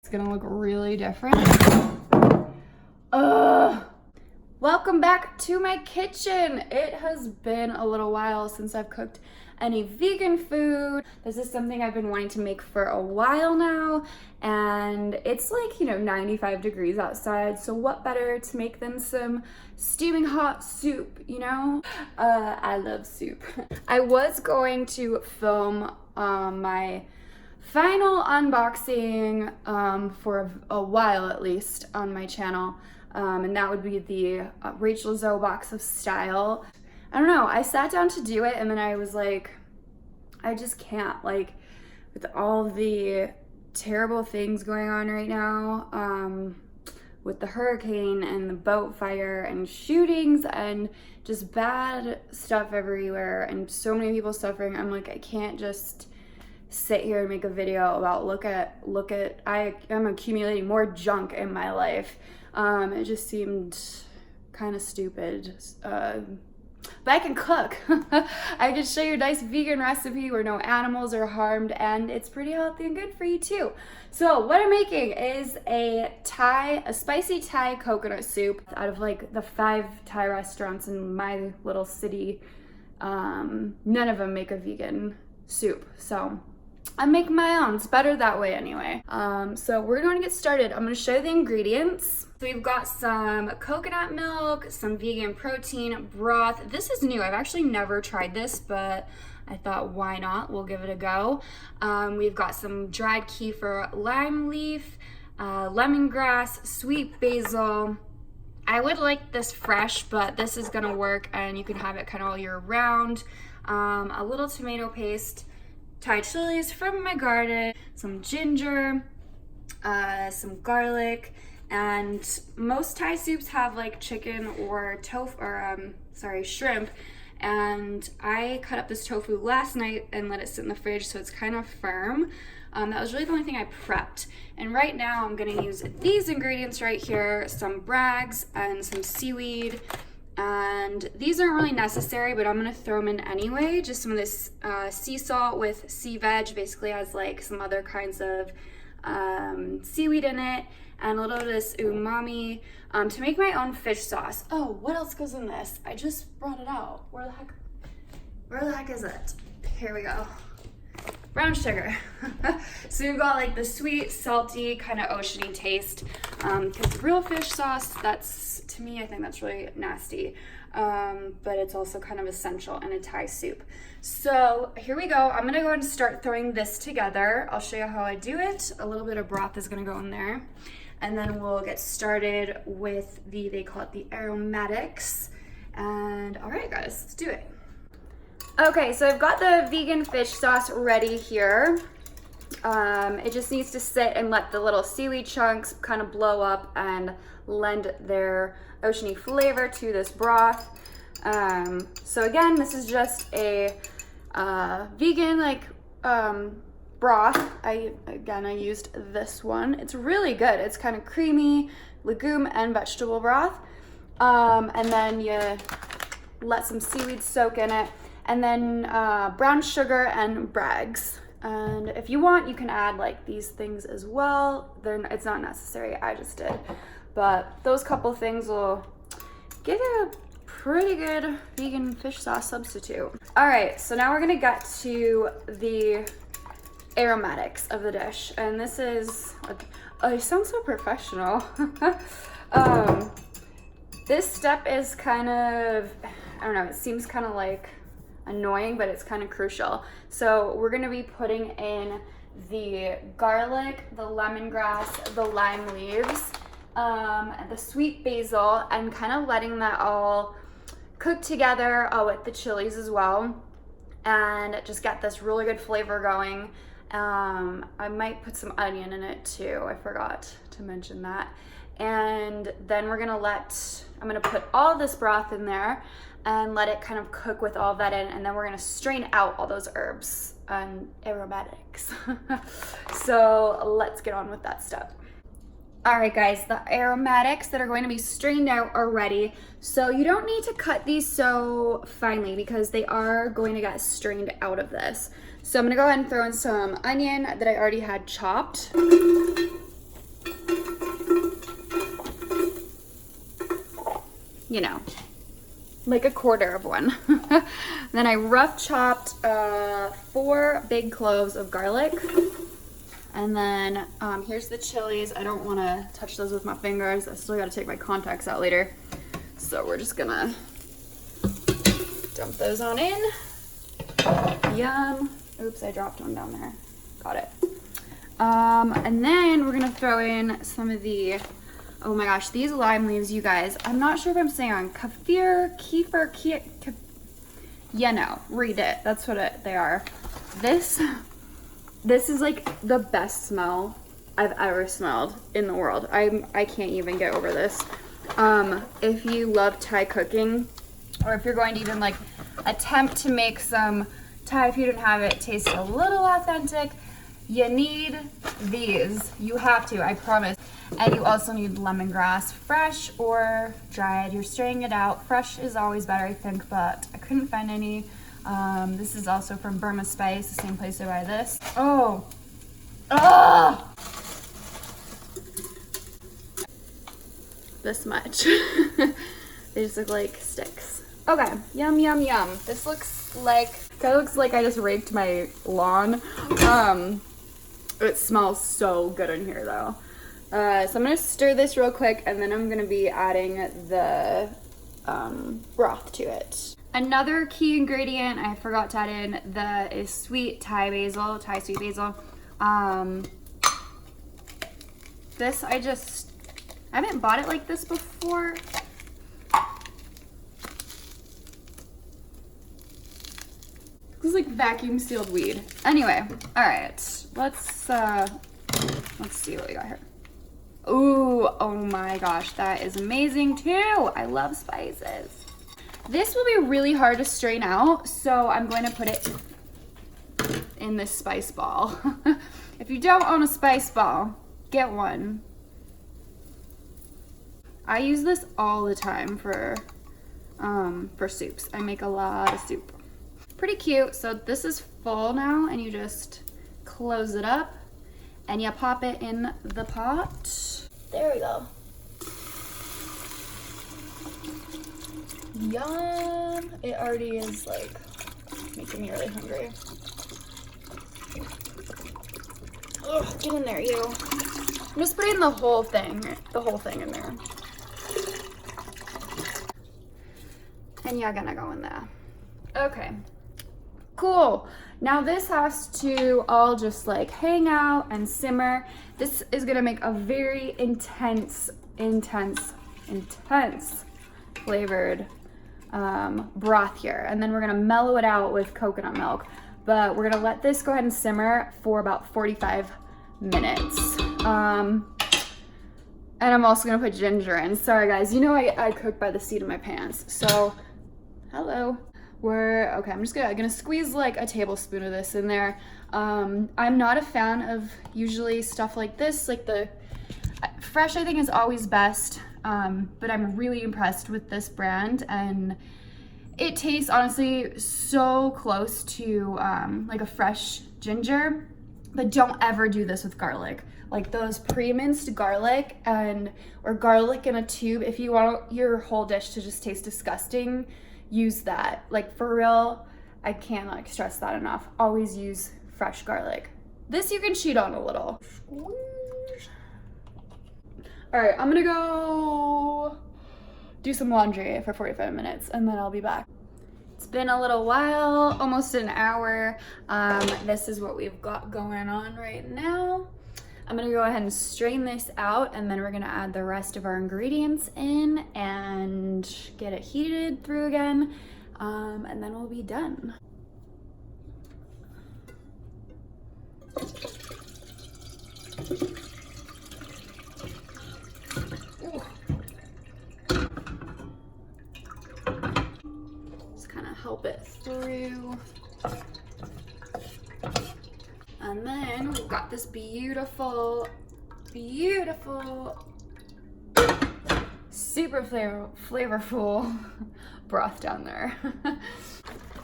It's gonna look really different. Welcome back to my kitchen. It has been a little while since I've cooked any vegan food. This is something I've been wanting to make for a while now, and it's like, 95 degrees outside, so what better to make than some steaming hot soup, I love soup. I was going to film my final unboxing for a while at least on my channel, and that would be the Rachel Zoe box of style. I don't know, I sat down to do it and then I was like, I just can't, like, with all the terrible things going on right now, with the hurricane and the boat fire and shootings and just bad stuff everywhere and so many people suffering. I'm like, I can't just sit here and make a video about look at I am accumulating more junk in my life. It just seemed kind of stupid. But I can cook. I can show you a nice vegan recipe where no animals are harmed, and it's pretty healthy and good for you too. So what I'm making is a spicy Thai coconut soup out of like the 5 Thai restaurants in my little city. None of them make a vegan soup, so I'm making my own. It's better that way anyway. So we're going to get started. I'm going to show you the ingredients. So we've got some coconut milk, some vegan protein, broth. This is new. I've actually never tried this, but I thought, why not? We'll give it a go. We've got some dried kefir lime leaf, lemongrass, sweet basil. I would like this fresh, but this is gonna work and you can have it kind of all year round. A little tomato paste, Thai chilies from my garden, some ginger, some garlic, and most Thai soups have like chicken or tofu or shrimp. And I cut up this tofu last night and let it sit in the fridge so it's kind of firm. That was really the only thing I prepped. And right now I'm gonna use these ingredients right here, some Braggs and some seaweed. And these aren't really necessary, but I'm gonna throw them in anyway. Just some of this sea salt with sea veg, basically has like some other kinds of seaweed in it, and a little of this umami to make my own fish sauce. Oh, what else goes in this? I just brought it out. Where the heck is it? Here we go. Brown sugar. So we've got like the sweet, salty, kind of oceany taste. Because real fish sauce, that's, to me, I think that's really nasty. But it's also kind of essential in a Thai soup. So here we go. I'm gonna go and start throwing this together. I'll show you how I do it. A little bit of broth is gonna go in there. And then we'll get started with they call it the Aromatics. And all right, guys, let's do it. Okay, so I've got the vegan fish sauce ready here. It just needs to sit and let the little seaweed chunks kind of blow up and lend their oceany flavor to this broth. So again, this is just a vegan broth. I used this one. It's really good. It's kind of creamy, legume and vegetable broth. And then you let some seaweed soak in it. And then brown sugar and Braggs. And if you want, you can add like these things as well. It's not necessary, I just did. But those couple things will give you a pretty good vegan fish sauce substitute. All right, so now we're gonna get to the aromatics of the dish. And this is, oh, you sound so professional. This step is kind of, I don't know, it seems kind of like annoying, but it's kind of crucial. So we're gonna be putting in the garlic, the lemongrass, the lime leaves, the sweet basil, and kind of letting that all cook together with the chilies as well, and just get this really good flavor going. I might put some onion in it too. I forgot to mention that. And then I'm gonna put all this broth in there and let it kind of cook with all that in, and then we're gonna strain out all those herbs and aromatics. So let's get on with that step. All right, guys, the aromatics that are going to be strained out are ready. So you don't need to cut these so finely because they are going to get strained out of this. So I'm gonna go ahead and throw in some onion that I already had chopped. you know, like a quarter of one. Then I rough chopped 4 big cloves of garlic. And then here's the chilies. I don't want to touch those with my fingers. I still got to take my contacts out later. So we're just gonna dump those on in. Yum. Oops, I dropped one down there. Got it. And then we're gonna throw in some of the, oh my gosh, these lime leaves, you guys. I'm not sure if I'm saying on Kafirr, you know, read it. That's what they are. This is like the best smell I've ever smelled in the world. I can't even get over this. If you love Thai cooking, or if you're going to even like attempt to make some Thai, if you didn't have it taste a little authentic, you need these. You have to, I promise. And you also need lemongrass, fresh or dried. You're straining it out. Fresh is always better, I think, but I couldn't find any. This is also from Burma Spice, the same place I buy this. Oh, this much. They just look like sticks. Okay, yum, yum, yum. This looks like, kind of looks like I just raked my lawn. It smells so good in here though. So I'm gonna stir this real quick, and then I'm gonna be adding the broth to it. Another key ingredient I forgot to add in is sweet Thai basil, Thai sweet basil. This I haven't bought it like this before. This is like vacuum sealed weed. Anyway, all right, let's see what we got here. Ooh, oh my gosh, that is amazing too. I love spices. This will be really hard to strain out, so I'm going to put it in this spice ball. If you don't own a spice ball, get one. I use this all the time for soups. I make a lot of soup. Pretty cute. So this is full now, and you just close it up and you pop it in the pot. There we go. Yum. It already is like making me really hungry. Ugh, get in there, you. I'm just putting the whole thing in there. And you're gonna go in there. Okay. Cool. Now this has to all just like hang out and simmer. This is gonna make a very intense flavored broth here. And then we're gonna mellow it out with coconut milk. But we're gonna let this go ahead and simmer for about 45 minutes. And I'm also gonna put ginger in. Sorry guys, you know I cook by the seat of my pants. So, hello. Okay, I'm just gonna squeeze like a tablespoon of this in there. I'm not a fan of usually stuff like this, like the fresh I think is always best, but I'm really impressed with this brand, and it tastes honestly so close to like a fresh ginger. But don't ever do this with garlic. Like those pre-minced garlic or garlic in a tube, if you want your whole dish to just taste disgusting, use that. Like for real, I can't like stress that enough. Always use fresh garlic. This you can cheat on a little. All right, I'm gonna go do some laundry for 45 minutes and then I'll be back. It's been a little while, almost an hour. This is what we've got going on right now. I'm gonna go ahead and strain this out, and then we're gonna add the rest of our ingredients in and get it heated through again, and then we'll be done. Just kind of help it through. And then we've got this beautiful, super flavorful broth down there.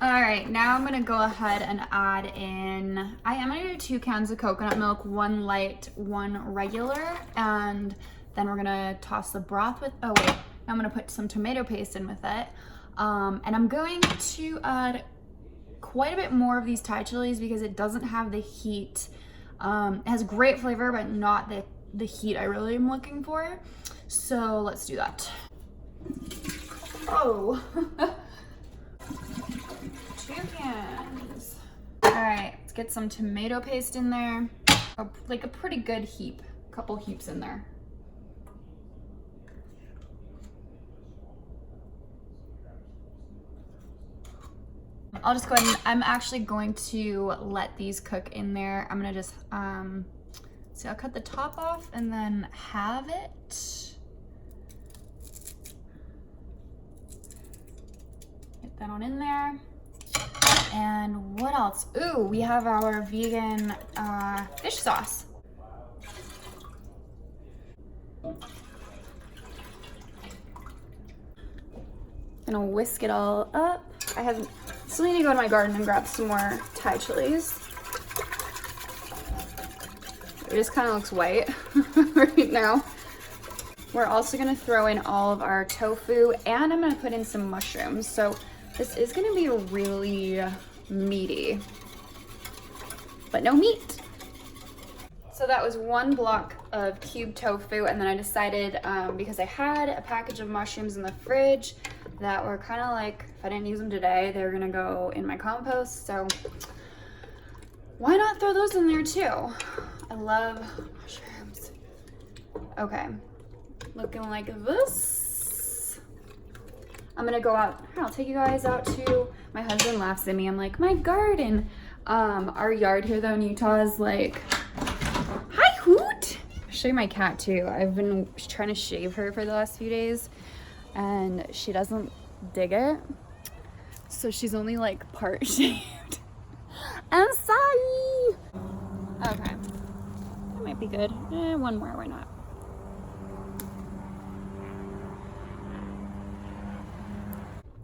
All right, now I'm gonna go ahead and add in, I'm gonna do 2 cans of coconut milk, 1 light, 1 regular, and then we're gonna toss the broth with, oh wait, I'm gonna put some tomato paste in with it. And I'm going to add quite a bit more of these Thai chilies because it doesn't have the heat. It has great flavor, but not the heat I really am looking for. So let's do that. Oh, 2 cans. All right, let's get some tomato paste in there. Like a pretty good heap, a couple heaps in there. I'll just go ahead and I'm actually going to let these cook in there. I'm gonna just, see, I'll cut the top off and then have it. Get that on in there. And what else? Ooh, we have our vegan fish sauce. Gonna whisk it all up. I still need to go to my garden and grab some more Thai chilies. It just kind of looks white right now. We're also gonna throw in all of our tofu and I'm gonna put in some mushrooms. So this is gonna be really meaty, but no meat. So that was 1 block of cubed tofu, and then I decided, because I had a package of mushrooms in the fridge that were kind of like, if I didn't use them today, they were gonna go in my compost, so why not throw those in there too? I love mushrooms. Okay, looking like this. I'm gonna go out, I'll take you guys out to, my husband laughs at me, I'm like, my garden. Our yard here though in Utah is like, hi Hoot! I'll show you my cat too. I've been trying to shave her for the last few days and she doesn't dig it. So she's only like part shaved. I'm sorry! Okay, that might be good. One more, why not?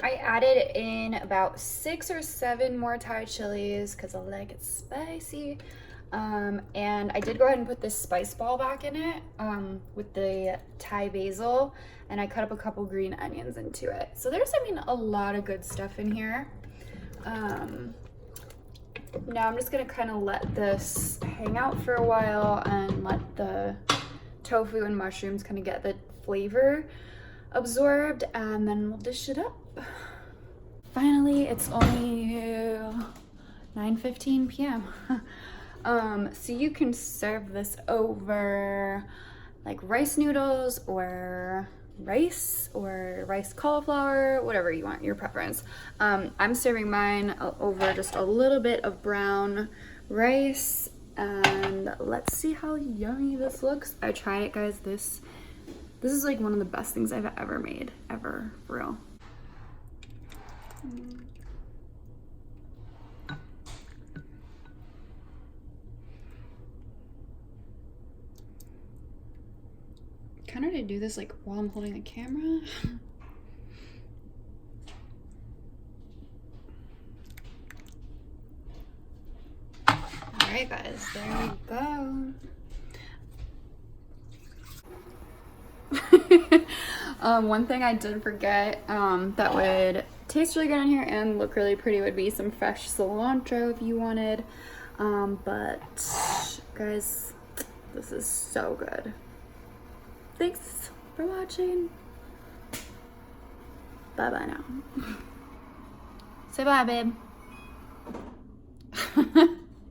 I added in about 6 or 7 more Thai chilies because I like it spicy. And I did go ahead and put this spice ball back in it with the Thai basil, and I cut up a couple green onions into it. So there's, I mean, a lot of good stuff in here. Now I'm just gonna kind of let this hang out for a while and let the tofu and mushrooms kind of get the flavor absorbed, and then we'll dish it up. Finally, it's only 9:15 p.m. So you can serve this over like rice noodles or rice cauliflower, whatever you want, your preference. I'm serving mine over just a little bit of brown rice, and let's see how yummy this looks. I tried it, guys. This is like one of the best things I've ever made, ever, for real. Kind of to do this like while I'm holding the camera. All right, guys, there we go. One thing I did forget that would taste really good in here and look really pretty would be some fresh cilantro if you wanted. But guys, this is so good. Thanks for watching. Bye bye now. Say bye, babe.